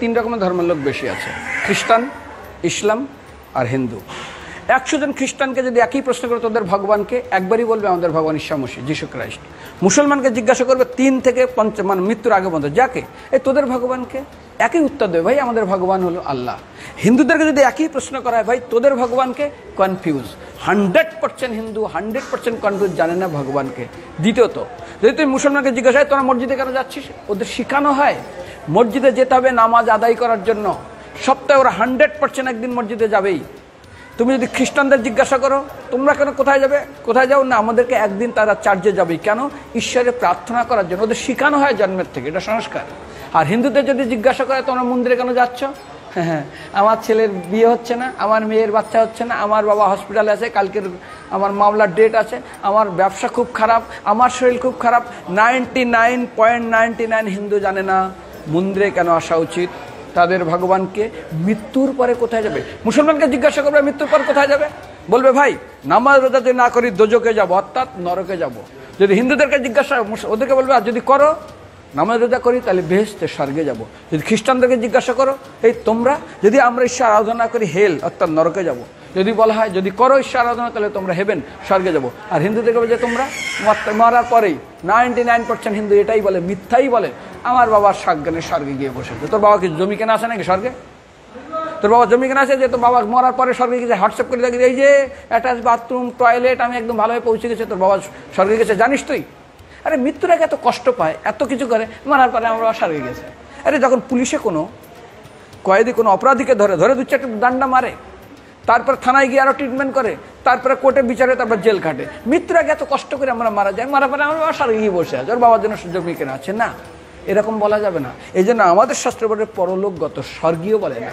তিন রকমের ধর্মের লোক বেশি আছে, খ্রিস্টান, ইসলাম আর হিন্দু। 100 জন খ্রিস্টানকে যদি একই প্রশ্ন করে তোদের ভগবানকে, একবারই বলবে আমাদের ভগবান ঈসা মসীহ, যিশু খ্রাইস্ট। মুসলমানকে জিজ্ঞাসা করবে 3 থেকে 5 মানে মৃত্যুর আগে পর্যন্ত, যাকে এই তোদের ভগবানকে, একই উত্তর দেবে, ভাই আমাদের ভগবান হলো আল্লাহ। হিন্দুদেরকে যদি একই প্রশ্ন করা হয়, ভাই তোদের ভগবানকে, কনফিউজ। 100% হিন্দু 100% কনফিউজ, জানে না ভগবানকে। দ্বিতীয়ত, যদি তুমি মুসলমানকে জিজ্ঞাসা হয় তোরা মসজিদে কেন যাচ্ছিস, ওদের শেখানো হয় মসজিদে যেতে হবে নামাজ আদায় করার জন্য। সপ্তাহে ওরা 100% একদিন মসজিদে যাবেই। তুমি যদি খ্রিস্টানদের জিজ্ঞাসা করো তোমরা কেন কোথায় যাবে, কোথায় যাও না, আমাদেরকে একদিন তারা চার্চে যাবেই। কেন? ঈশ্বরে প্রার্থনা করার জন্য, ওদের শেখানো হয় জন্মের থেকে, এটা সংস্কার। আর হিন্দুদের যদি জিজ্ঞাসা করে তোমরা মন্দিরে কেন যাচ্ছ, হ্যাঁ আমার ছেলের বিয়ে হচ্ছে না, আমার মেয়ের বাচ্চা হচ্ছে না, আমার বাবা হসপিটালে আছে, কালকের আমার মামলার ডেট আছে, আমার ব্যবসা খুব খারাপ, আমার শরীর খুব খারাপ। 99.99 হিন্দু জানে না মন্দিরে কেন আসা উচিত, তাদের ভগবানকে মৃত্যুর পরে কোথায় যাবে। মুসলমানকে জিজ্ঞাসা করবে মৃত্যুর পর কোথায় যাবে, বলবে ভাই নামাজ রোজা যদি না করি দোজকে যাব, অর্থাৎ নরকে যাব। যদি হিন্দুদেরকে জিজ্ঞাসা, ওদেরকে বলবে আর যদি করো নামাজ রোজা করি তাহলে বেহেশতে স্বর্গে যাব। যদি খ্রিস্টানদেরকে জিজ্ঞাসা করো, এই তোমরা যদি আমরা ঈশ্বর আরাধনা করি হেল অর্থাৎ নরকে যাব। যদি বলা হয় যদি করো ঈশ্বর আরাধনা তাহলে তোমরা হেভেন স্বর্গে যাব। আর হিন্দুদেরকে বলে যে তোমরা মরার পরেই 99% হিন্দু এটাই বলে, মিথ্যাই বলে, আমার বাবার সাজ্ঞানে স্বর্গে গিয়ে বসেছে। তোর বাবা কি জমি কেনা আছে নাকি স্বর্গে? তোর বাবা জমি কেনা আছে যে তোর বাবা মরার পরে স্বর্গে গেছে, হোয়াটসঅ্যাপ করে দেখি এই যে অ্যাটাচ বাথরুম টয়লেট আমি একদম ভালোভাবে পৌঁছে গেছে, তোর বাবা স্বর্গে গেছে জানিস তুই? আরে মৃত্যুর আগে এত কষ্ট পায়, এত কিছু করে, মারার পরে আমার বাবা স্বর্গে গেছে। আরে যখন পুলিশে কোনো কয়েদি কোনো অপরাধীকে ধরে 2-4টা ডান্ডা মারে, তারপর থানায় গিয়ে আরো ট্রিটমেন্ট করে, তারপরে কোর্টে বিচারে, তারপর জেল খাটে, মৃত্যুর আগে এত কষ্ট করে আমরা মারা যায়, মারা পরে আমার বাবা স্বর্গে গিয়ে বসে আছে, ওর বাবার জন্য জমি কেনা আছে না, এরকম বলা যাবে না। এই জন্য আমাদের শাস্ত্র বলে পরলোকগত, স্বর্গীয় বলে না।